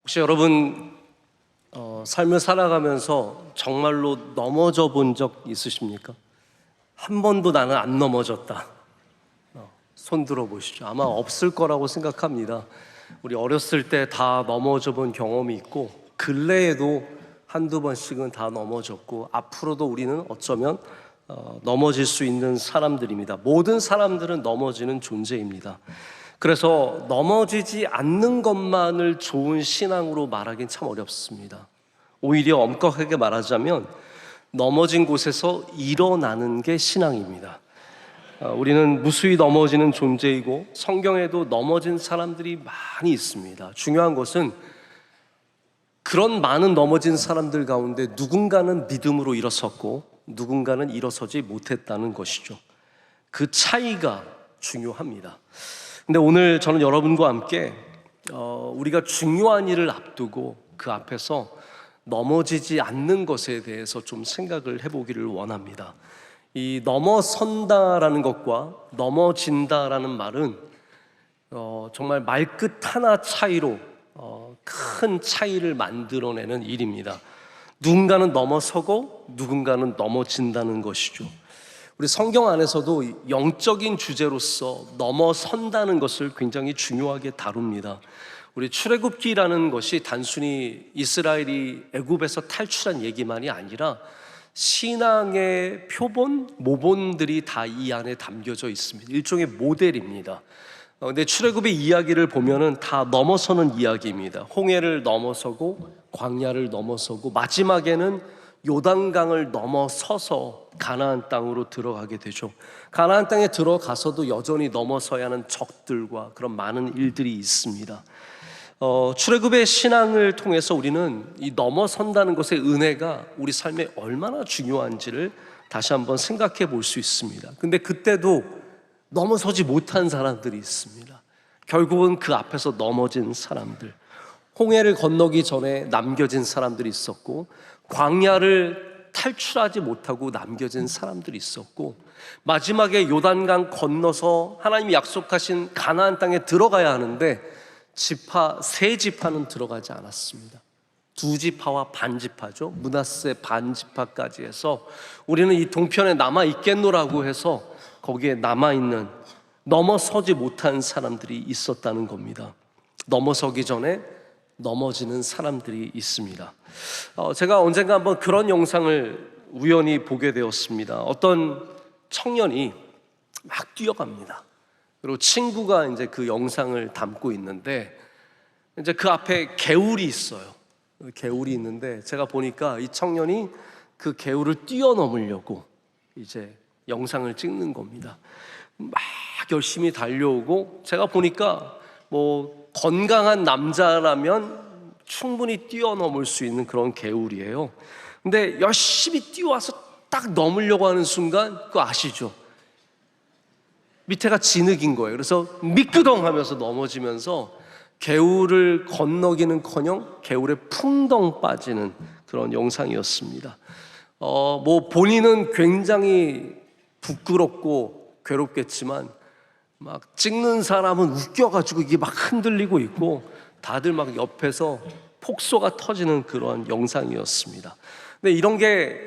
혹시 여러분 삶을 살아가면서 정말로 넘어져 본 적 있으십니까? 한 번도 나는 안 넘어졌다. 손 들어 보시죠. 아마 없을 거라고 생각합니다. 우리 어렸을 때 다 넘어져 본 경험이 있고 근래에도 한두 번씩은 다 넘어졌고 앞으로도 우리는 어쩌면 넘어질 수 있는 사람들입니다. 모든 사람들은 넘어지는 존재입니다. 그래서 넘어지지 않는 것만을 좋은 신앙으로 말하긴 참 어렵습니다. 오히려 엄격하게 말하자면 넘어진 곳에서 일어나는 게 신앙입니다. 우리는 무수히 넘어지는 존재이고 성경에도 넘어진 사람들이 많이 있습니다. 중요한 것은 그런 많은 넘어진 사람들 가운데 누군가는 믿음으로 일어섰고 누군가는 일어서지 못했다는 것이죠. 그 차이가 중요합니다. 근데 오늘 저는 여러분과 함께 우리가 중요한 일을 앞두고 그 앞에서 넘어지지 않는 것에 대해서 좀 생각을 해보기를 원합니다. 이 넘어선다라는 것과 넘어진다라는 말은 정말 말끝 하나 차이로 큰 차이를 만들어내는 일입니다. 누군가는 넘어서고 누군가는 넘어진다는 것이죠. 우리 성경 안에서도 영적인 주제로서 넘어선다는 것을 굉장히 중요하게 다룹니다. 우리 출애굽기라는 것이 단순히 이스라엘이 애굽에서 탈출한 얘기만이 아니라 신앙의 표본, 모본들이 다 이 안에 담겨져 있습니다. 일종의 모델입니다. 근데 출애굽의 이야기를 보면은 다 넘어서는 이야기입니다. 홍해를 넘어서고 광야를 넘어서고 마지막에는 요단강을 넘어서서 가나안 땅으로 들어가게 되죠. 가나안 땅에 들어가서도 여전히 넘어서야 하는 적들과 그런 많은 일들이 있습니다. 출애굽의 신앙을 통해서 우리는 이 넘어선다는 것의 은혜가 우리 삶에 얼마나 중요한지를 다시 한번 생각해 볼 수 있습니다. 근데 그때도 넘어서지 못한 사람들이 있습니다. 결국은 그 앞에서 넘어진 사람들, 홍해를 건너기 전에 남겨진 사람들이 있었고 광야를 탈출하지 못하고 남겨진 사람들이 있었고 마지막에 요단강 건너서 하나님이 약속하신 가나안 땅에 들어가야 하는데 세 지파는 들어가지 않았습니다. 2지파와 반지파죠. 므낫세 반지파까지 해서 우리는 이 동편에 남아있겠노라고 해서 거기에 남아있는 넘어서지 못한 사람들이 있었다는 겁니다. 넘어서기 전에 넘어지는 사람들이 있습니다. 제가 언젠가 한번 그런 영상을 우연히 보게 되었습니다. 어떤 청년이 막 뛰어갑니다. 그리고 친구가 이제 그 영상을 담고 있는데 이제 그 앞에 개울이 있어요. 개울이 있는데 제가 보니까 이 청년이 그 개울을 뛰어넘으려고 이제 영상을 찍는 겁니다. 막 열심히 달려오고 제가 보니까 뭐 건강한 남자라면 충분히 뛰어넘을 수 있는 그런 개울이에요. 근데 열심히 뛰어와서 딱 넘으려고 하는 순간 그거 아시죠? 밑에가 진흙인 거예요. 그래서 미끄덩 하면서 넘어지면서 개울을 건너기는커녕 개울에 풍덩 빠지는 그런 영상이었습니다. 뭐 본인은 굉장히 부끄럽고 괴롭겠지만 막 찍는 사람은 웃겨가지고 이게 막 흔들리고 있고 다들 막 옆에서 폭소가 터지는 그런 영상이었습니다. 근데 이런 게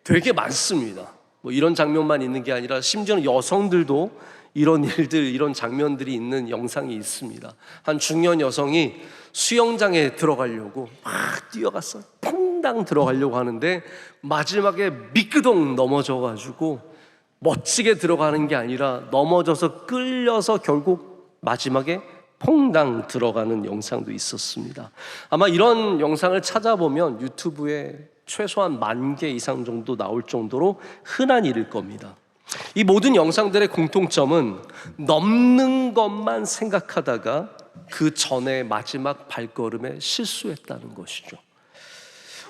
되게 많습니다. 뭐 이런 장면만 있는 게 아니라 심지어는 여성들도 이런 일들, 이런 장면들이 있는 영상이 있습니다. 한 중년 여성이 수영장에 들어가려고 막 뛰어갔어요. 퐁당 들어가려고 하는데 마지막에 미끄덩 넘어져가지고 멋지게 들어가는 게 아니라 넘어져서 끌려서 결국 마지막에 퐁당 들어가는 영상도 있었습니다. 아마 이런 영상을 찾아보면 유튜브에 최소한 10,000개 이상 정도 나올 정도로 흔한 일일 겁니다. 이 모든 영상들의 공통점은 넘는 것만 생각하다가 그 전에 마지막 발걸음에 실수했다는 것이죠.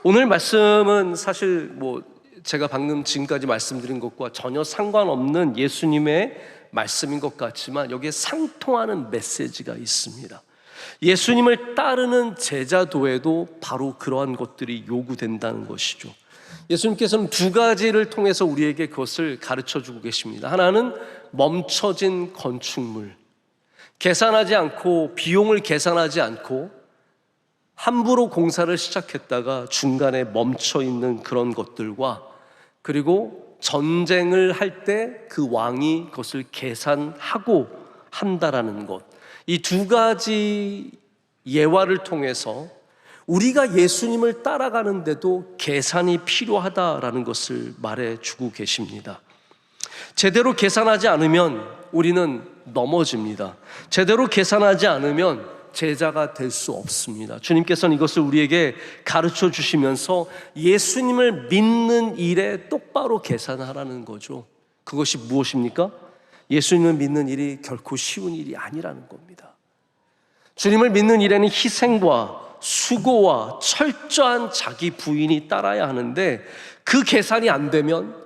오늘 말씀은 사실 뭐 제가 방금 지금까지 말씀드린 것과 전혀 상관없는 예수님의 말씀인 것 같지만 여기에 상통하는 메시지가 있습니다. 예수님을 따르는 제자도에도 바로 그러한 것들이 요구된다는 것이죠. 예수님께서는 2가지를 통해서 우리에게 그것을 가르쳐주고 계십니다. 하나는 멈춰진 건축물, 계산하지 않고 비용을 계산하지 않고 함부로 공사를 시작했다가 중간에 멈춰 있는 그런 것들과, 그리고 전쟁을 할 때 그 왕이 그것을 계산하고 한다라는 것, 이 두 가지 예화를 통해서 우리가 예수님을 따라가는데도 계산이 필요하다라는 것을 말해주고 계십니다. 제대로 계산하지 않으면 우리는 넘어집니다. 제대로 계산하지 않으면 제자가 될 수 없습니다. 주님께서는 이것을 우리에게 가르쳐 주시면서 예수님을 믿는 일에 똑바로 계산하라는 거죠. 그것이 무엇입니까? 예수님을 믿는 일이 결코 쉬운 일이 아니라는 겁니다. 주님을 믿는 일에는 희생과 수고와 철저한 자기 부인이 따라야 하는데, 그 계산이 안 되면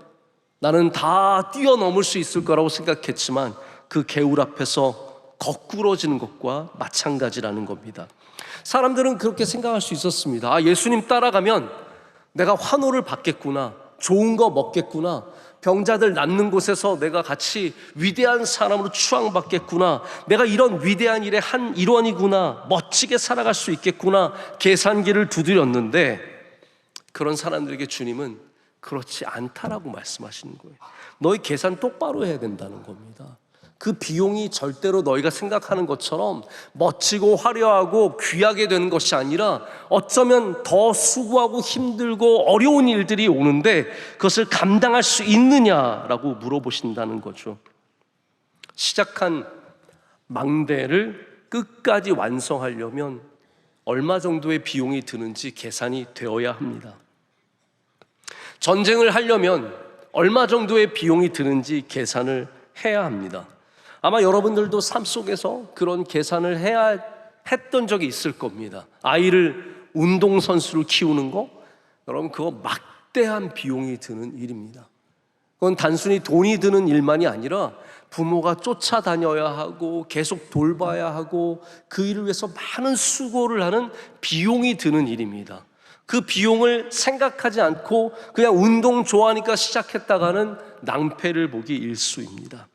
나는 다 뛰어넘을 수 있을 거라고 생각했지만 그 개울 앞에서 거꾸러지는 것과 마찬가지라는 겁니다. 사람들은 그렇게 생각할 수 있었습니다. 아, 예수님 따라가면 내가 환호를 받겠구나, 좋은 거 먹겠구나, 병자들 낫는 곳에서 내가 같이 위대한 사람으로 추앙받겠구나, 내가 이런 위대한 일의 한 일원이구나, 멋지게 살아갈 수 있겠구나, 계산기를 두드렸는데, 그런 사람들에게 주님은 그렇지 않다라고 말씀하시는 거예요. 너희 계산 똑바로 해야 된다는 겁니다. 그 비용이 절대로 너희가 생각하는 것처럼 멋지고 화려하고 귀하게 되는 것이 아니라, 어쩌면 더 수고하고 힘들고 어려운 일들이 오는데 그것을 감당할 수 있느냐라고 물어보신다는 거죠. 시작한 망대를 끝까지 완성하려면 얼마 정도의 비용이 드는지 계산이 되어야 합니다. 전쟁을 하려면 얼마 정도의 비용이 드는지 계산을 해야 합니다. 아마 여러분들도 삶 속에서 그런 계산을 해야 했던 적이 있을 겁니다. 아이를 운동선수로 키우는 거, 여러분 그거 막대한 비용이 드는 일입니다. 그건 단순히 돈이 드는 일만이 아니라 부모가 쫓아다녀야 하고 계속 돌봐야 하고 그 일을 위해서 많은 수고를 하는 비용이 드는 일입니다. 그 비용을 생각하지 않고 그냥 운동 좋아하니까 시작했다가는 낭패를 보기 일쑤입니다.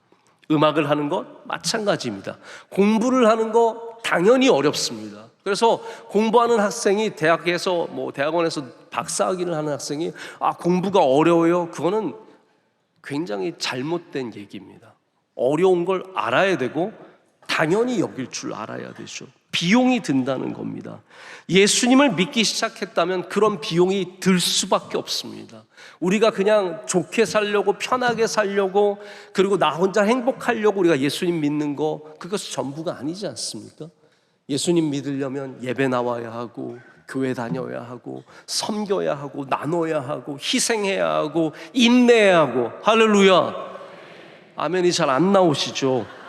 음악을 하는 것 마찬가지입니다. 공부를 하는 거 당연히 어렵습니다. 그래서 공부하는 학생이 대학원에서 박사학위를 하는 학생이 공부가 어려워요, 그거는 굉장히 잘못된 얘기입니다. 어려운 걸 알아야 되고 당연히 여길 줄 알아야 되죠. 비용이 든다는 겁니다. 예수님을 믿기 시작했다면 그런 비용이 들 수밖에 없습니다. 우리가 그냥 좋게 살려고, 편하게 살려고, 그리고 나 혼자 행복하려고 우리가 예수님 믿는 거, 그것이 전부가 아니지 않습니까? 예수님 믿으려면 예배 나와야 하고, 교회 다녀야 하고, 섬겨야 하고, 나눠야 하고, 희생해야 하고, 인내해야 하고. 할렐루야. 아멘이 잘 안 나오시죠?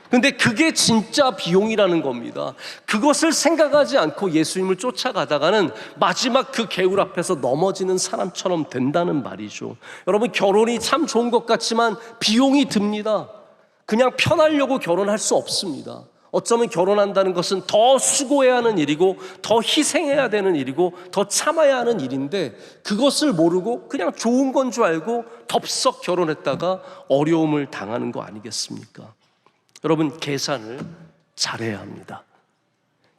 근데 그게 진짜 비용이라는 겁니다. 그것을 생각하지 않고 예수님을 쫓아가다가는 마지막 그 개울 앞에서 넘어지는 사람처럼 된다는 말이죠. 여러분, 결혼이 참 좋은 것 같지만 비용이 듭니다. 그냥 편하려고 결혼할 수 없습니다. 어쩌면 결혼한다는 것은 더 수고해야 하는 일이고, 더 희생해야 되는 일이고, 더 참아야 하는 일인데, 그것을 모르고 그냥 좋은 건 줄 알고 덥석 결혼했다가 어려움을 당하는 거 아니겠습니까? 여러분, 계산을 잘해야 합니다.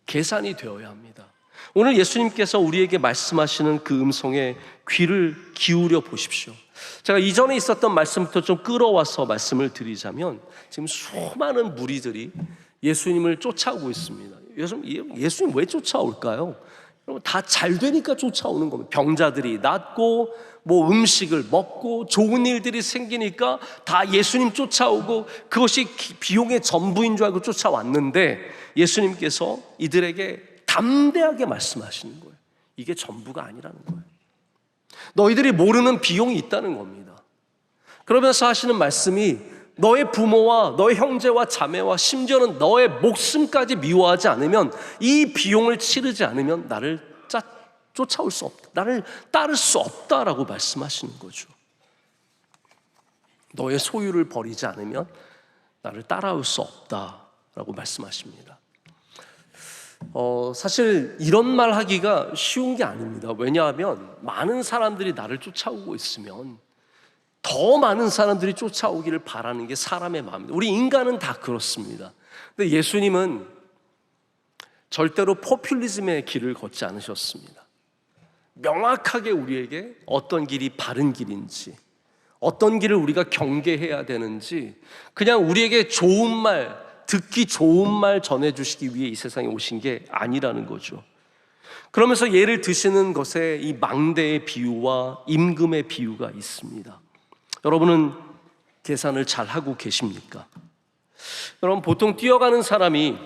계산이 되어야 합니다. 오늘 예수님께서 우리에게 말씀하시는 그 음성에 귀를 기울여 보십시오. 제가 이전에 있었던 말씀부터 좀 끌어와서 말씀을 드리자면, 지금 수많은 무리들이 예수님을 쫓아오고 있습니다. 예수님 왜 쫓아올까요? 다 잘 되니까 쫓아오는 겁니다. 병자들이 낫고, 음식을 먹고, 좋은 일들이 생기니까 다 예수님 쫓아오고, 그것이 비용의 전부인 줄 알고 쫓아왔는데, 예수님께서 이들에게 담대하게 말씀하시는 거예요. 이게 전부가 아니라는 거예요. 너희들이 모르는 비용이 있다는 겁니다. 그러면서 하시는 말씀이, 너의 부모와 너의 형제와 자매와 심지어는 너의 목숨까지 미워하지 않으면, 이 비용을 치르지 않으면 나를 쫓아올 수 없다, 나를 따를 수 없다라고 말씀하시는 거죠. 너의 소유를 버리지 않으면 나를 따라올 수 없다라고 말씀하십니다. 사실 이런 말 하기가 쉬운 게 아닙니다. 왜냐하면 많은 사람들이 나를 쫓아오고 있으면 더 많은 사람들이 쫓아오기를 바라는 게 사람의 마음입니다. 우리 인간은 다 그렇습니다. 근데 예수님은 절대로 포퓰리즘의 길을 걷지 않으셨습니다. 명확하게 우리에게 어떤 길이 바른 길인지, 어떤 길을 우리가 경계해야 되는지 그냥 우리에게 좋은 말, 듣기 좋은 말 전해주시기 위해 이 세상에 오신 게 아니라는 거죠. 그러면서 예를 드시는 것에 이 망대의 비유와 임금의 비유가 있습니다. 여러분은 계산을 잘 하고 계십니까? 여러분, 보통 뛰어가는 사람이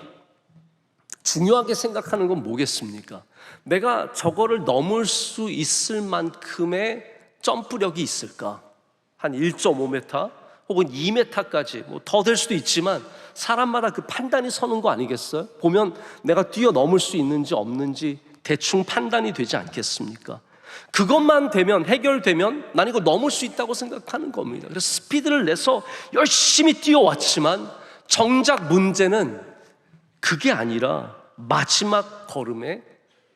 중요하게 생각하는 건 뭐겠습니까? 내가 저거를 넘을 수 있을 만큼의 점프력이 있을까? 한 1.5m 혹은 2m까지 더 될 수도 있지만 사람마다 그 판단이 서는 거 아니겠어요? 보면 내가 뛰어넘을 수 있는지 없는지 대충 판단이 되지 않겠습니까? 그것만 되면, 해결되면 난 이거 넘을 수 있다고 생각하는 겁니다. 그래서 스피드를 내서 열심히 뛰어왔지만 정작 문제는 그게 아니라 마지막 걸음에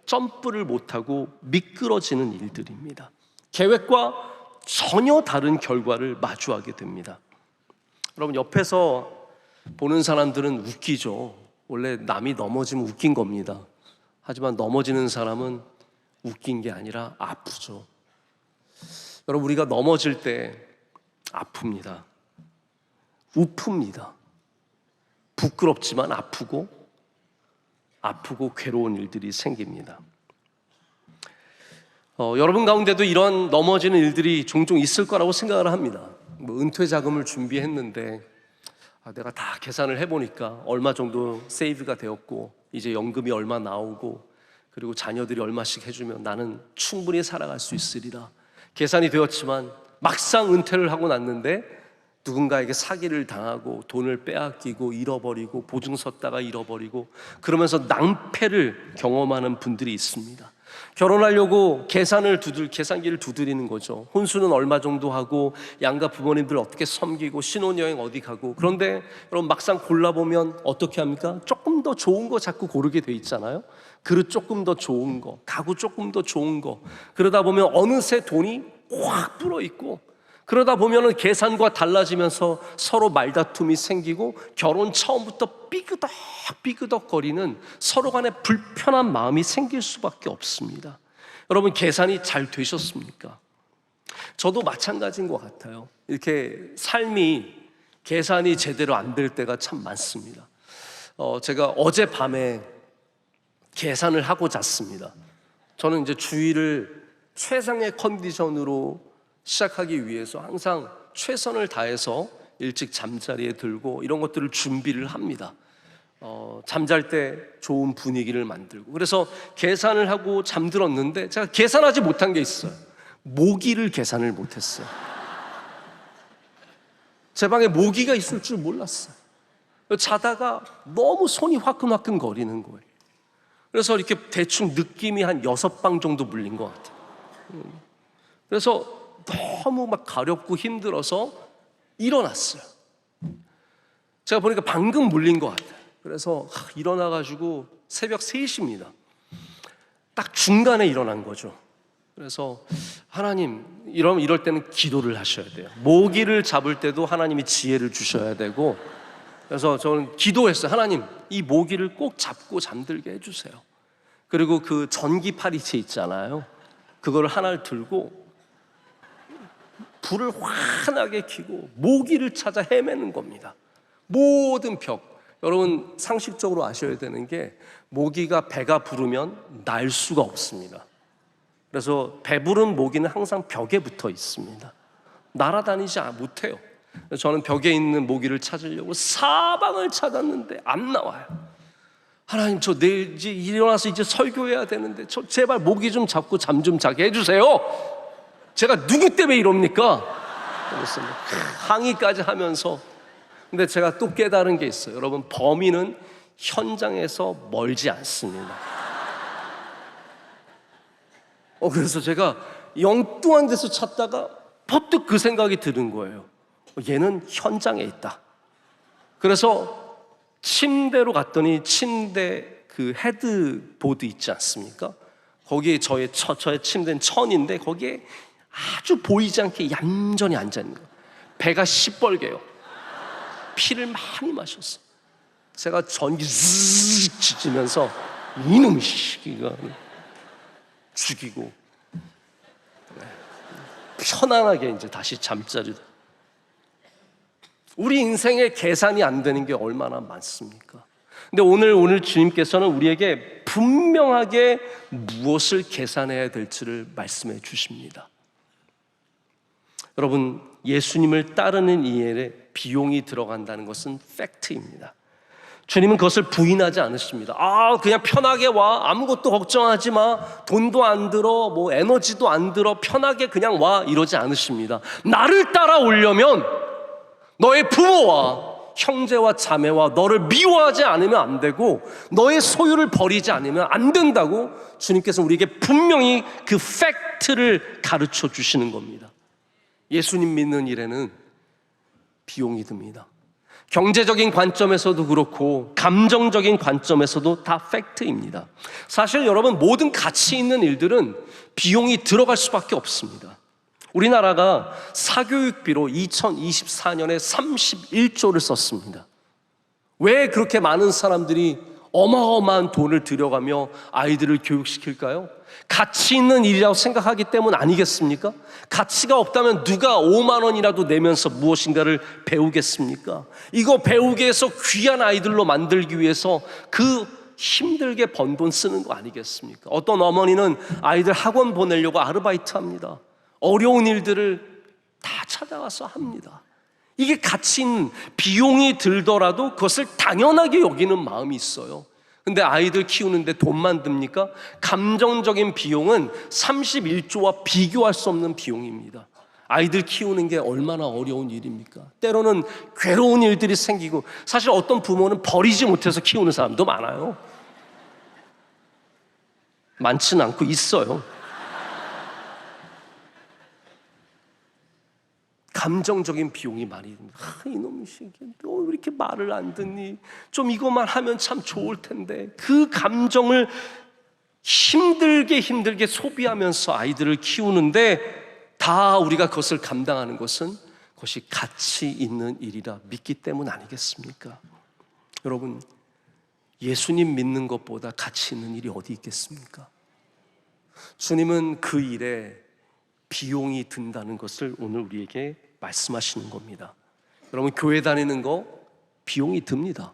점프를 못하고 미끄러지는 일들입니다. 계획과 전혀 다른 결과를 마주하게 됩니다. 여러분, 옆에서 보는 사람들은 웃기죠. 원래 남이 넘어지면 웃긴 겁니다. 하지만 넘어지는 사람은 웃긴 게 아니라 아프죠. 여러분, 우리가 넘어질 때 아픕니다. 우픕니다. 부끄럽지만 아프고 괴로운 일들이 생깁니다. 여러분 가운데도 이런 넘어지는 일들이 종종 있을 거라고 생각을 합니다. 은퇴 자금을 준비했는데 내가 다 계산을 해보니까 얼마 정도 세이브가 되었고 이제 연금이 얼마 나오고 그리고 자녀들이 얼마씩 해주면 나는 충분히 살아갈 수 있으리라 계산이 되었지만 막상 은퇴를 하고 났는데 누군가에게 사기를 당하고 돈을 빼앗기고 잃어버리고 보증 섰다가 잃어버리고 그러면서 낭패를 경험하는 분들이 있습니다. 결혼하려고 계산기를 두드리는 거죠. 혼수는 얼마 정도 하고 양가 부모님들 어떻게 섬기고 신혼여행 어디 가고. 그런데 여러분, 막상 골라보면 어떻게 합니까? 조금 더 좋은 거 자꾸 고르게 돼 있잖아요. 그릇 조금 더 좋은 거, 가구 조금 더 좋은 거. 그러다 보면 어느새 돈이 확 불어있고, 그러다 보면은 계산과 달라지면서 서로 말다툼이 생기고 결혼 처음부터 삐그덕 거리는 서로 간에 불편한 마음이 생길 수밖에 없습니다. 여러분, 계산이 잘 되셨습니까? 저도 마찬가지인 것 같아요. 이렇게 삶이 계산이 제대로 안 될 때가 참 많습니다. 제가 어젯밤에 계산을 하고 잤습니다. 저는 이제 주일을 최상의 컨디션으로 시작하기 위해서 항상 최선을 다해서 일찍 잠자리에 들고 이런 것들을 준비를 합니다. 잠잘 때 좋은 분위기를 만들고. 그래서 계산을 하고 잠들었는데 제가 계산하지 못한 게 있어요. 모기를 계산을 못했어요. 제 방에 모기가 있을 줄 몰랐어요. 자다가 너무 손이 화끈화끈 거리는 거예요. 그래서 이렇게 대충 느낌이 한 6방 정도 물린 것 같아요. 그래서 너무 막 가렵고 힘들어서 일어났어요. 제가 보니까 방금 물린 것 같아요. 그래서 일어나가지고 새벽 3시입니다. 딱 중간에 일어난 거죠. 그래서 하나님, 이럴 때는 기도를 하셔야 돼요. 모기를 잡을 때도 하나님이 지혜를 주셔야 되고, 그래서 저는 기도했어요. 하나님, 이 모기를 꼭 잡고 잠들게 해주세요. 그리고 그 전기 파리채 있잖아요. 그거를 하나를 들고 불을 환하게 켜고 모기를 찾아 헤매는 겁니다. 모든 벽. 여러분, 상식적으로 아셔야 되는 게 모기가 배가 부르면 날 수가 없습니다. 그래서 배부른 모기는 항상 벽에 붙어 있습니다. 날아다니지 못해요. 저는 벽에 있는 모기를 찾으려고 사방을 찾았는데 안 나와요. 하나님, 저 내일 이제 일어나서 이제 설교해야 되는데 저 제발 모기 좀 잡고 잠 좀 자게 해주세요. 제가 누구 때문에 이럽니까? 항의까지 하면서. 근데 제가 또 깨달은 게 있어요. 여러분, 범인은 현장에서 멀지 않습니다. 그래서 제가 영뚱한 데서 찾다가 퍼뜩 그 생각이 드는 거예요. 얘는 현장에 있다. 그래서 침대로 갔더니 침대 그 헤드보드 있지 않습니까? 거기에 저의 침대는 천인데 거기에 아주 보이지 않게 얌전히 앉아있는 거예요. 배가 시뻘개요. 피를 많이 마셨어요. 제가 전기 zzz 짖으면서 이놈의 시기가 죽이고 편안하게 이제 다시 잠자리도. 우리 인생에 계산이 안 되는 게 얼마나 많습니까? 근데 오늘 주님께서는 우리에게 분명하게 무엇을 계산해야 될지를 말씀해 주십니다. 여러분, 예수님을 따르는 일에 비용이 들어간다는 것은 팩트입니다. 주님은 그것을 부인하지 않으십니다. 그냥 편하게 와, 아무것도 걱정하지 마, 돈도 안 들어, 뭐 에너지도 안 들어, 편하게 그냥 와, 이러지 않으십니다. 나를 따라오려면 너의 부모와 형제와 자매와 너를 미워하지 않으면 안 되고, 너의 소유를 버리지 않으면 안 된다고 주님께서 우리에게 분명히 그 팩트를 가르쳐 주시는 겁니다. 예수님 믿는 일에는 비용이 듭니다. 경제적인 관점에서도 그렇고 감정적인 관점에서도 다 팩트입니다. 사실 여러분, 모든 가치 있는 일들은 비용이 들어갈 수밖에 없습니다. 우리나라가 사교육비로 2024년에 31조를 썼습니다. 왜 그렇게 많은 사람들이 어마어마한 돈을 들여가며 아이들을 교육시킬까요? 가치 있는 일이라고 생각하기 때문 아니겠습니까? 가치가 없다면 누가 5만 원이라도 내면서 무엇인가를 배우겠습니까? 이거 배우기 위해서 귀한 아이들로 만들기 위해서 그 힘들게 번 돈 쓰는 거 아니겠습니까? 어떤 어머니는 아이들 학원 보내려고 아르바이트 합니다. 어려운 일들을 다 찾아가서 합니다. 이게 가치 있는, 비용이 들더라도 그것을 당연하게 여기는 마음이 있어요. 근데 아이들 키우는데 돈만 듭니까? 감정적인 비용은 31조와 비교할 수 없는 비용입니다. 아이들 키우는 게 얼마나 어려운 일입니까? 때로는 괴로운 일들이 생기고, 사실 어떤 부모는 버리지 못해서 키우는 사람도 많아요. 많지는 않고 있어요. 감정적인 비용이 많이 듭니다. 이놈의 새끼, 너 왜 이렇게 말을 안 듣니? 좀 이것만 하면 참 좋을 텐데. 그 감정을 힘들게 소비하면서 아이들을 키우는데, 다 우리가 그것을 감당하는 것은 그것이 가치 있는 일이라 믿기 때문 아니겠습니까? 여러분, 예수님 믿는 것보다 가치 있는 일이 어디 있겠습니까? 주님은 그 일에 비용이 든다는 것을 오늘 우리에게 말씀하시는 겁니다. 여러분, 교회 다니는 거 비용이 듭니다.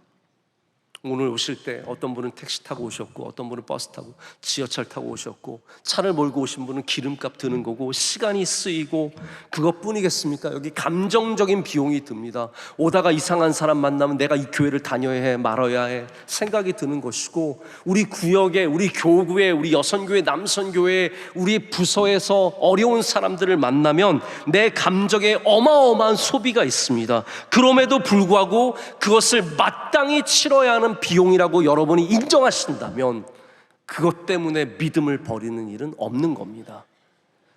오늘 오실 때 어떤 분은 택시 타고 오셨고, 어떤 분은 버스 타고, 지하철 타고 오셨고, 차를 몰고 오신 분은 기름값 드는 거고, 시간이 쓰이고, 그것뿐이겠습니까? 여기 감정적인 비용이 듭니다. 오다가 이상한 사람 만나면 내가 이 교회를 다녀야 해, 말아야 해 생각이 드는 것이고, 우리 구역에, 우리 교구에, 우리 여선교회, 남선교회, 우리 부서에서 어려운 사람들을 만나면 내 감정에 어마어마한 소비가 있습니다. 그럼에도 불구하고 그것을 마땅히 치러야 하는 비용이라고 여러분이 인정하신다면, 그것 때문에 믿음을 버리는 일은 없는 겁니다.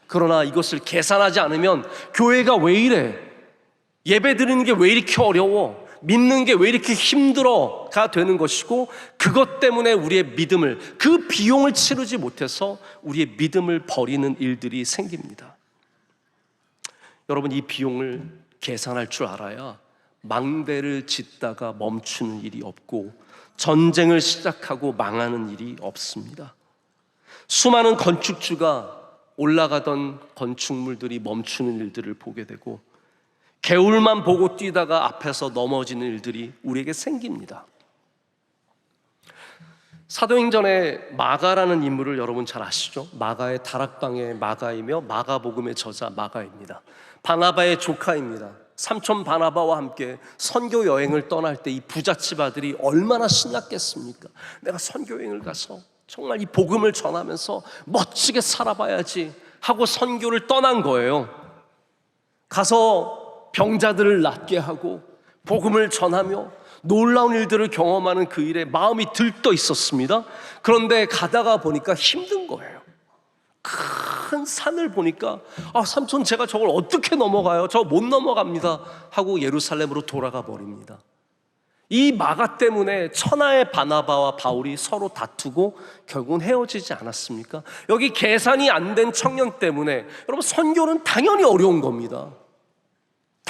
그러나 이것을 계산하지 않으면 교회가 왜 이래? 예배 드리는 게 왜 이렇게 어려워? 믿는 게 왜 이렇게 힘들어가 되는 것이고, 그것 때문에 우리의 믿음을, 그 비용을 치르지 못해서 우리의 믿음을 버리는 일들이 생깁니다. 여러분, 이 비용을 계산할 줄 알아야 망대를 짓다가 멈추는 일이 없고, 전쟁을 시작하고 망하는 일이 없습니다. 수많은 건축주가 올라가던 건축물들이 멈추는 일들을 보게 되고, 개울만 보고 뛰다가 앞에서 넘어지는 일들이 우리에게 생깁니다. 사도행전에 마가라는 인물을 여러분 잘 아시죠? 마가의 다락방의 마가이며 마가복음의 저자 마가입니다. 바나바의 조카입니다. 삼촌 바나바와 함께 선교 여행을 떠날 때 이 부잣집 아들이 얼마나 신났겠습니까? 내가 선교 여행을 가서 정말 이 복음을 전하면서 멋지게 살아봐야지 하고 선교를 떠난 거예요. 가서 병자들을 낫게 하고 복음을 전하며 놀라운 일들을 경험하는 그 일에 마음이 들떠 있었습니다. 그런데 가다가 보니까 힘든 거예요. 큰 산을 보니까 삼촌, 제가 저걸 어떻게 넘어가요? 저 못 넘어갑니다 하고 예루살렘으로 돌아가 버립니다. 이 마가 때문에 천하의 바나바와 바울이 서로 다투고 결국은 헤어지지 않았습니까? 여기 계산이 안 된 청년 때문에, 여러분, 선교는 당연히 어려운 겁니다.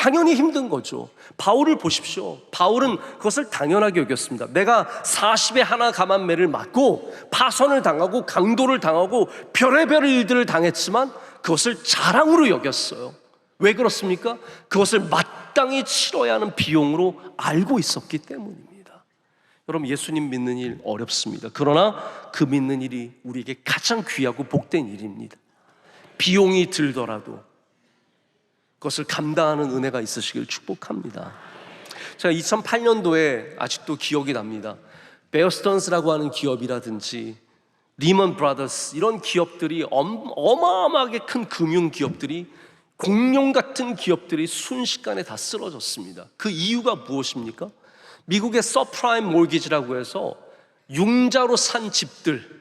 당연히 힘든 거죠. 바울을 보십시오. 바울은 그것을 당연하게 여겼습니다. 내가 40에 하나 감한매를 맞고 파선을 당하고 강도를 당하고 별의별 일들을 당했지만 그것을 자랑으로 여겼어요. 왜 그렇습니까? 그것을 마땅히 치러야 하는 비용으로 알고 있었기 때문입니다. 여러분, 예수님 믿는 일 어렵습니다. 그러나 그 믿는 일이 우리에게 가장 귀하고 복된 일입니다. 비용이 들더라도 그것을 감당하는 은혜가 있으시길 축복합니다. 제가 2008년도에 아직도 기억이 납니다. 베어스턴스라고 하는 기업이라든지 리먼 브라더스, 이런 기업들이 어마어마하게 큰 금융 기업들이, 공룡 같은 기업들이 순식간에 다 쓰러졌습니다. 그 이유가 무엇입니까? 미국의 서프라임 몰기지라고 해서 융자로 산 집들,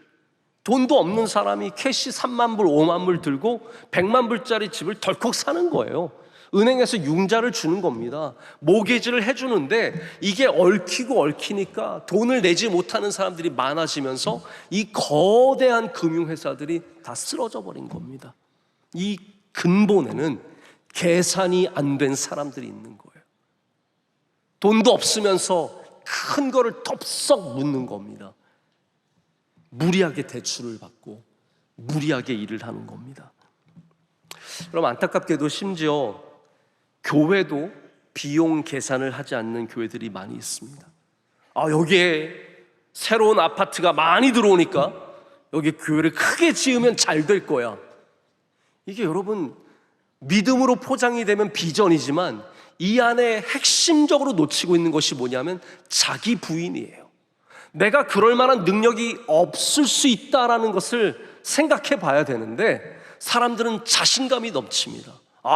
돈도 없는 사람이 캐시 3만 불, 5만 불 들고 100만 불짜리 집을 덜컥 사는 거예요. 은행에서 융자를 주는 겁니다. 모기지를 해주는데 이게 얽히니까 돈을 내지 못하는 사람들이 많아지면서 이 거대한 금융회사들이 다 쓰러져 버린 겁니다. 이 근본에는 계산이 안 된 사람들이 있는 거예요. 돈도 없으면서 큰 거를 덥석 묻는 겁니다. 무리하게 대출을 받고 무리하게 일을 하는 겁니다. 그럼 안타깝게도 심지어 교회도 비용 계산을 하지 않는 교회들이 많이 있습니다. 여기에 새로운 아파트가 많이 들어오니까 여기 교회를 크게 지으면 잘 될 거야. 이게 여러분, 믿음으로 포장이 되면 비전이지만 이 안에 핵심적으로 놓치고 있는 것이 뭐냐면 자기 부인이에요. 내가 그럴 만한 능력이 없을 수 있다라는 것을 생각해 봐야 되는데 사람들은 자신감이 넘칩니다.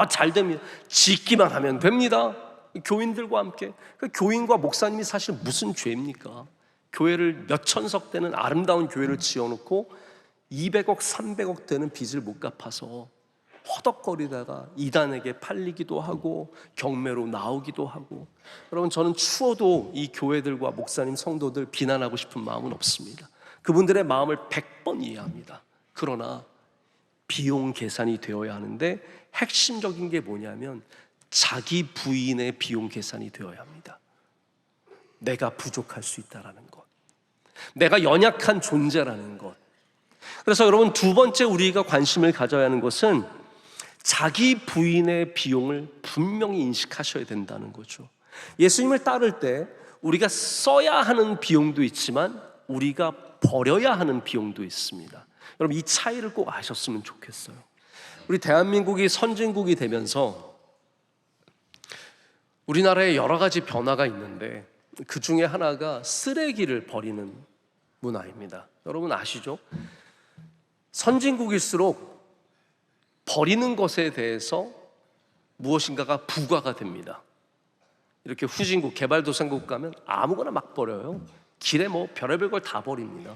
잘 됩니다. 짓기만 하면 됩니다. 교인들과 함께. 교인과 목사님이 사실 무슨 죄입니까? 교회를 몇 천석 되는 아름다운 교회를 지어놓고 200억, 300억 되는 빚을 못 갚아서 허덕거리다가 이단에게 팔리기도 하고 경매로 나오기도 하고. 여러분, 저는 추워도 이 교회들과 목사님, 성도들 비난하고 싶은 마음은 없습니다. 그분들의 마음을 100번 이해합니다. 그러나 비용 계산이 되어야 하는데 핵심적인 게 뭐냐면 자기 부인의 비용 계산이 되어야 합니다. 내가 부족할 수 있다라는 것, 내가 연약한 존재라는 것. 그래서 여러분, 두 번째 우리가 관심을 가져야 하는 것은 자기 부인의 비용을 분명히 인식하셔야 된다는 거죠. 예수님을 따를 때 우리가 써야 하는 비용도 있지만 우리가 버려야 하는 비용도 있습니다. 여러분, 이 차이를 꼭 아셨으면 좋겠어요. 우리 대한민국이 선진국이 되면서 우리나라에 여러 가지 변화가 있는데 그 중에 하나가 쓰레기를 버리는 문화입니다. 여러분 아시죠? 선진국일수록 버리는 것에 대해서 무엇인가가 부과가 됩니다. 이렇게 후진국, 개발도상국 가면 아무거나 막 버려요. 길에 뭐 별의별 걸 다 버립니다.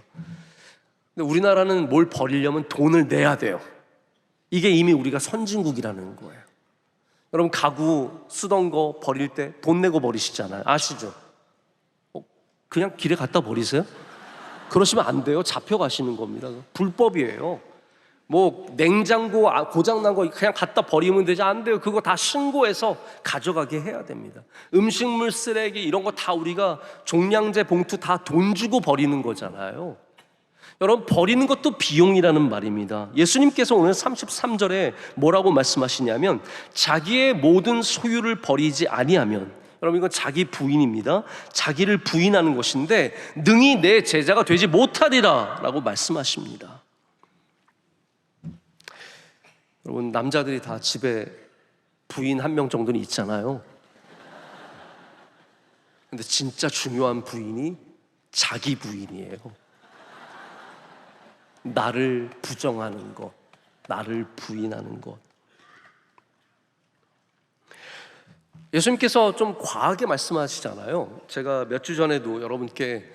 근데 우리나라는 뭘 버리려면 돈을 내야 돼요. 이게 이미 우리가 선진국이라는 거예요. 여러분, 가구 쓰던 거 버릴 때 돈 내고 버리시잖아요. 아시죠? 그냥 길에 갖다 버리세요? 그러시면 안 돼요. 잡혀가시는 겁니다. 불법이에요. 뭐 냉장고 고장난 거 그냥 갖다 버리면 되지, 안 돼요. 그거 다 신고해서 가져가게 해야 됩니다. 음식물 쓰레기 이런 거 다 우리가 종량제 봉투 다 돈 주고 버리는 거잖아요. 여러분, 버리는 것도 비용이라는 말입니다. 예수님께서 오늘 33절에 뭐라고 말씀하시냐면 자기의 모든 소유를 버리지 아니하면, 여러분 이건 자기 부인입니다. 자기를 부인하는 것인데 능히 내 제자가 되지 못하리라 라고 말씀하십니다. 여러분, 남자들이 다 집에 부인 한 명 정도는 있잖아요. 근데 진짜 중요한 부인이 자기 부인이에요. 나를 부정하는 것, 나를 부인하는 것. 예수님께서 좀 과하게 말씀하시잖아요. 제가 몇 주 전에도 여러분께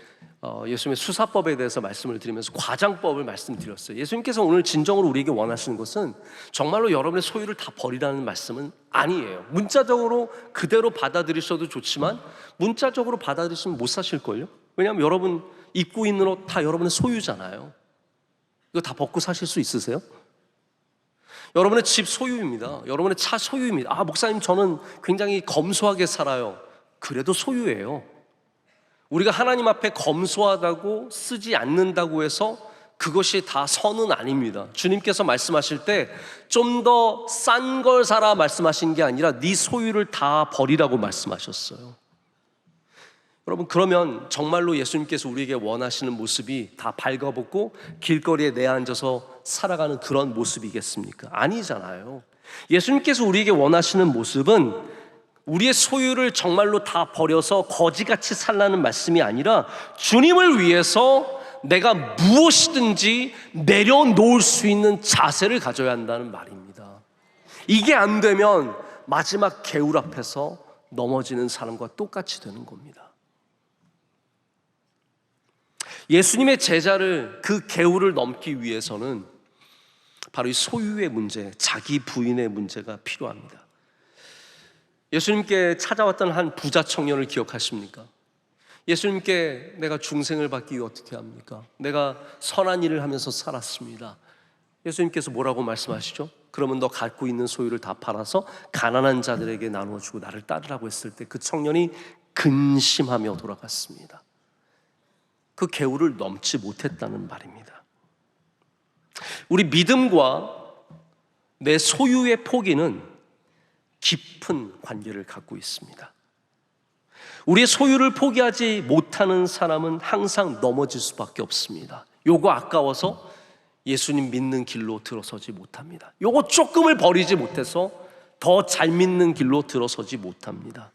예수님의 수사법에 대해서 말씀을 드리면서 과장법을 말씀드렸어요. 예수님께서 오늘 진정으로 우리에게 원하시는 것은 정말로 여러분의 소유를 다 버리라는 말씀은 아니에요. 문자적으로 그대로 받아들이셔도 좋지만 문자적으로 받아들이시면 못 사실걸요? 왜냐하면 여러분 입고 있는 옷 다 여러분의 소유잖아요. 이거 다 벗고 사실 수 있으세요? 여러분의 집 소유입니다. 여러분의 차 소유입니다. 목사님, 저는 굉장히 검소하게 살아요. 그래도 소유예요. 우리가 하나님 앞에 검소하다고 쓰지 않는다고 해서 그것이 다 선은 아닙니다. 주님께서 말씀하실 때 좀 더 싼 걸 사라 말씀하신 게 아니라 네 소유를 다 버리라고 말씀하셨어요. 여러분, 그러면 정말로 예수님께서 우리에게 원하시는 모습이 다 발가벗고 길거리에 내앉아서 살아가는 그런 모습이겠습니까? 아니잖아요. 예수님께서 우리에게 원하시는 모습은 우리의 소유를 정말로 다 버려서 거지같이 살라는 말씀이 아니라 주님을 위해서 내가 무엇이든지 내려놓을 수 있는 자세를 가져야 한다는 말입니다. 이게 안 되면 마지막 개울 앞에서 넘어지는 사람과 똑같이 되는 겁니다. 예수님의 제자를 그 개울을 넘기 위해서는 바로 이 소유의 문제, 자기 부인의 문제가 필요합니다. 예수님께 찾아왔던 한 부자 청년을 기억하십니까? 예수님께 내가 중생을 받기 위해 어떻게 합니까? 내가 선한 일을 하면서 살았습니다. 예수님께서 뭐라고 말씀하시죠? 그러면 너 갖고 있는 소유를 다 팔아서 가난한 자들에게 나누어주고 나를 따르라고 했을 때 그 청년이 근심하며 돌아갔습니다. 그 개울을 넘지 못했다는 말입니다. 우리 믿음과 내 소유의 포기는 깊은 관계를 갖고 있습니다. 우리의 소유를 포기하지 못하는 사람은 항상 넘어질 수밖에 없습니다. 요거 아까워서 예수님 믿는 길로 들어서지 못합니다. 요거 조금을 버리지 못해서 더 잘 믿는 길로 들어서지 못합니다.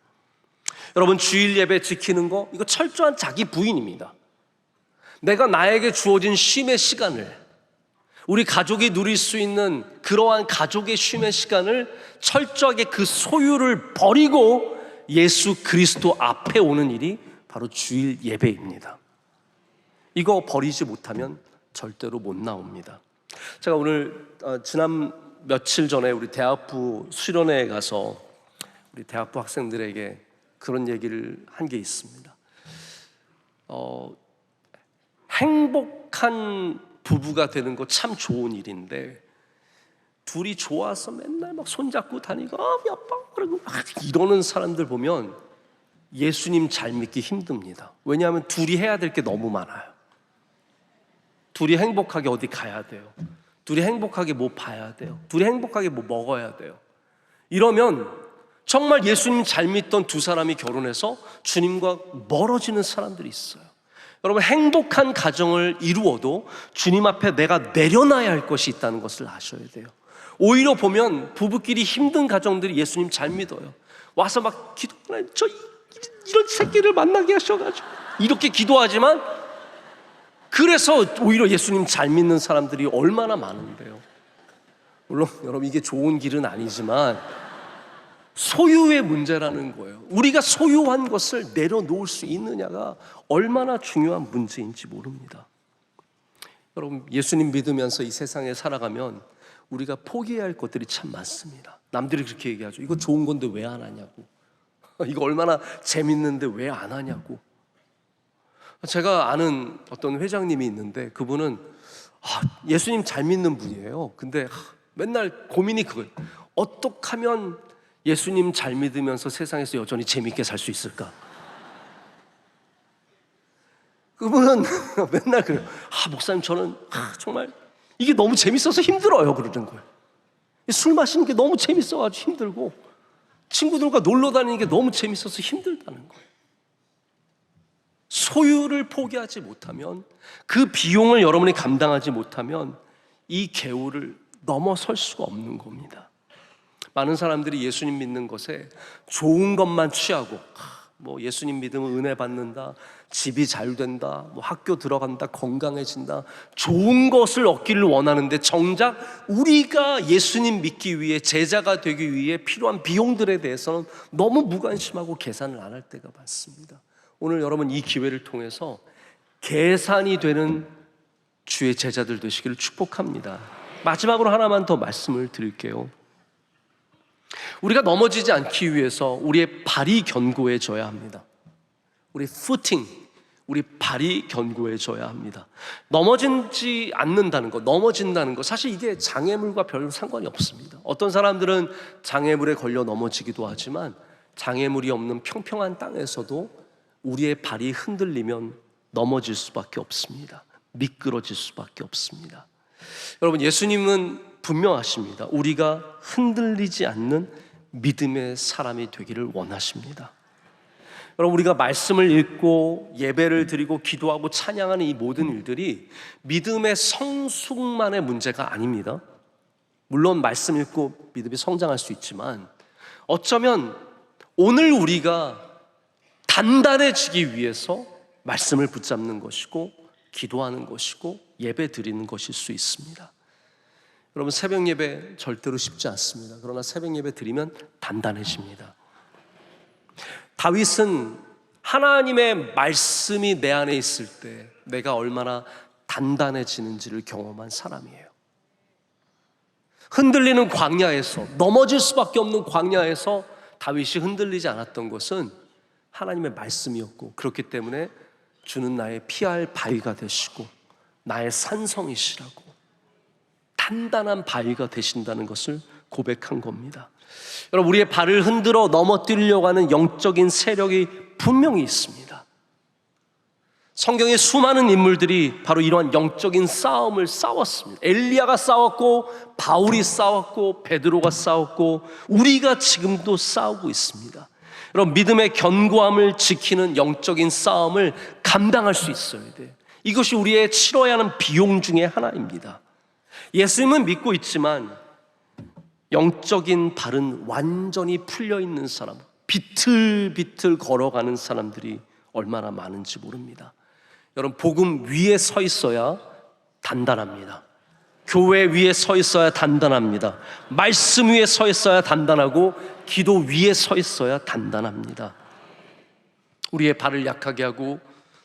여러분, 주일 예배 지키는 거, 이거 철저한 자기 부인입니다. 내가 나에게 주어진 쉼의 시간을, 우리 가족이 누릴 수 있는 그러한 가족의 쉼의 시간을 철저하게 그 소유를 버리고 예수 그리스도 앞에 오는 일이 바로 주일 예배입니다. 이거 버리지 못하면 절대로 못 나옵니다. 제가 오늘 지난 며칠 전에 우리 대학부 수련회에 가서 우리 대학부 학생들에게 그런 얘기를 한 게 있습니다. 행복한 부부가 되는 거 참 좋은 일인데 둘이 좋아서 맨날 막 손잡고 다니고 여보 그러고 막 이러는 사람들 보면 예수님 잘 믿기 힘듭니다. 왜냐하면 둘이 해야 될 게 너무 많아요. 둘이 행복하게 어디 가야 돼요. 둘이 행복하게 뭐 봐야 돼요. 둘이 행복하게 뭐 먹어야 돼요. 이러면 정말 예수님 잘 믿던 두 사람이 결혼해서 주님과 멀어지는 사람들이 있어요. 여러분, 행복한 가정을 이루어도 주님 앞에 내가 내려놔야 할 것이 있다는 것을 아셔야 돼요. 오히려 보면 부부끼리 힘든 가정들이 예수님 잘 믿어요. 와서 막 기도, 저 이런 새끼를 만나게 하셔가지고 이렇게 기도하지만 그래서 오히려 예수님 잘 믿는 사람들이 얼마나 많은데요. 물론 여러분, 이게 좋은 길은 아니지만 소유의 문제라는 거예요. 우리가 소유한 것을 내려놓을 수 있느냐가 얼마나 중요한 문제인지 모릅니다. 여러분, 예수님 믿으면서 이 세상에 살아가면 우리가 포기해야 할 것들이 참 많습니다. 남들이 그렇게 얘기하죠. 이거 좋은 건데 왜 안 하냐고. 이거 얼마나 재밌는데 왜 안 하냐고. 제가 아는 어떤 회장님이 있는데 그분은 예수님 잘 믿는 분이에요. 근데 맨날 고민이 그거예요. 어떻게 하면 예수님 잘 믿으면서 세상에서 여전히 재밌게 살 수 있을까? 그분은 맨날 그래요. 목사님, 저는 정말 이게 너무 재밌어서 힘들어요 그러는 거예요. 술 마시는 게 너무 재밌어가지고 힘들고 친구들과 놀러 다니는 게 너무 재밌어서 힘들다는 거예요. 소유를 포기하지 못하면, 그 비용을 여러분이 감당하지 못하면 이 개울을 넘어설 수가 없는 겁니다. 많은 사람들이 예수님 믿는 것에 좋은 것만 취하고, 뭐 예수님 믿으면 은혜 받는다, 집이 잘 된다, 뭐 학교 들어간다, 건강해진다, 좋은 것을 얻기를 원하는데 정작 우리가 예수님 믿기 위해, 제자가 되기 위해 필요한 비용들에 대해서는 너무 무관심하고 계산을 안 할 때가 많습니다. 오늘 여러분, 이 기회를 통해서 계산이 되는 주의 제자들 되시기를 축복합니다. 마지막으로 하나만 더 말씀을 드릴게요. 우리가 넘어지지 않기 위해서 우리의 발이 견고해져야 합니다. 우리 footing, 우리 발이 견고해져야 합니다. 넘어지지 않는다는 것, 넘어진다는 것, 사실 이게 장애물과 별 상관이 없습니다. 어떤 사람들은 장애물에 걸려 넘어지기도 하지만 장애물이 없는 평평한 땅에서도 우리의 발이 흔들리면 넘어질 수밖에 없습니다. 미끄러질 수밖에 없습니다. 여러분, 예수님은 분명하십니다. 우리가 흔들리지 않는 믿음의 사람이 되기를 원하십니다. 여러분, 우리가 말씀을 읽고 예배를 드리고 기도하고 찬양하는 이 모든 일들이 믿음의 성숙만의 문제가 아닙니다. 물론 말씀 읽고 믿음이 성장할 수 있지만 어쩌면 오늘 우리가 단단해지기 위해서 말씀을 붙잡는 것이고 기도하는 것이고 예배 드리는 것일 수 있습니다. 여러분, 새벽 예배 절대로 쉽지 않습니다. 그러나 새벽 예배 드리면 단단해집니다. 다윗은 하나님의 말씀이 내 안에 있을 때 내가 얼마나 단단해지는지를 경험한 사람이에요. 흔들리는 광야에서, 넘어질 수밖에 없는 광야에서 다윗이 흔들리지 않았던 것은 하나님의 말씀이었고, 그렇기 때문에 주는 나의 피할 바위가 되시고 나의 산성이시라고 단단한 바위가 되신다는 것을 고백한 겁니다. 여러분, 우리의 발을 흔들어 넘어뜨리려고 하는 영적인 세력이 분명히 있습니다. 성경의 수많은 인물들이 바로 이러한 영적인 싸움을 싸웠습니다. 엘리야가 싸웠고, 바울이 싸웠고, 베드로가 싸웠고, 우리가 지금도 싸우고 있습니다. 여러분, 믿음의 견고함을 지키는 영적인 싸움을 감당할 수 있어야 돼요. 이것이 우리의 치러야 하는 비용 중에 하나입니다. 예수님은 믿고 있지만 영적인 발은 완전히 풀려있는 사람, 비틀비틀 걸어가는 사람들이 얼마나 많은지 모릅니다. 여러분, 복음 위에 서 있어야 단단합니다. 교회 위에 서 있어야 단단합니다. 말씀 위에 서 있어야 단단하고 기도 위에 서 있어야 단단합니다. 우리의 발을 약하게 하고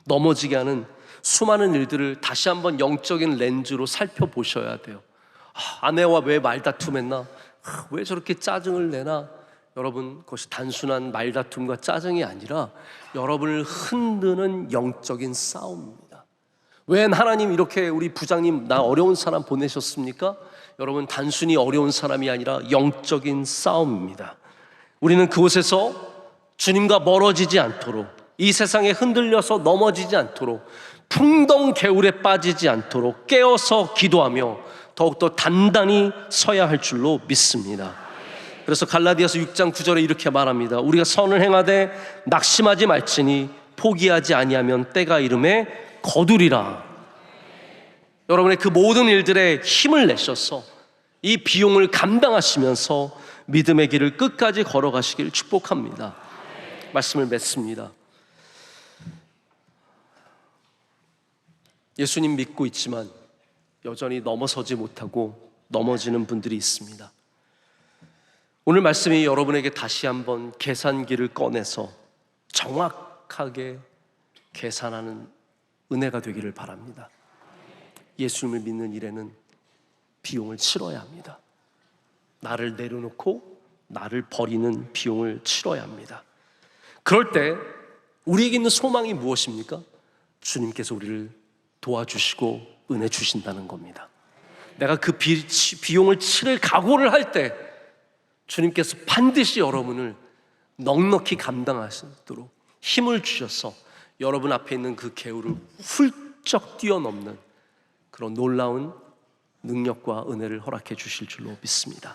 넘어지게 하는 수많은 일들을 다시 한번 영적인 렌즈로 살펴보셔야 돼요. 아내와 왜 말다툼했나? 왜 저렇게 짜증을 내나? 여러분, 그것이 단순한 말다툼과 짜증이 아니라 여러분을 흔드는 영적인 싸움입니다. 왜 하나님 이렇게 우리 부장님 나 어려운 사람 보내셨습니까? 여러분, 단순히 어려운 사람이 아니라 영적인 싸움입니다. 우리는 그곳에서 주님과 멀어지지 않도록, 이 세상에 흔들려서 넘어지지 않도록, 풍덩개울에 빠지지 않도록 깨어서 기도하며 더욱더 단단히 서야 할 줄로 믿습니다. 그래서 갈라디아서 6장 9절에 이렇게 말합니다. 우리가 선을 행하되 낙심하지 말지니 포기하지 아니하면 때가 이름에 거두리라. 여러분의 그 모든 일들에 힘을 내셔서 이 비용을 감당하시면서 믿음의 길을 끝까지 걸어가시길 축복합니다. 말씀을 맺습니다. 예수님 믿고 있지만 여전히 넘어서지 못하고 넘어지는 분들이 있습니다. 오늘 말씀이 여러분에게 다시 한번 계산기를 꺼내서 정확하게 계산하는 은혜가 되기를 바랍니다. 예수님을 믿는 일에는 비용을 치러야 합니다. 나를 내려놓고 나를 버리는 비용을 치러야 합니다. 그럴 때 우리에게 있는 소망이 무엇입니까? 주님께서 우리를 도와주시고 은혜 주신다는 겁니다. 내가 그 비용을 치를 각오를 할 때 주님께서 반드시 여러분을 넉넉히 감당하시도록 힘을 주셔서 여러분 앞에 있는 그 개울을 훌쩍 뛰어넘는 그런 놀라운 능력과 은혜를 허락해 주실 줄로 믿습니다.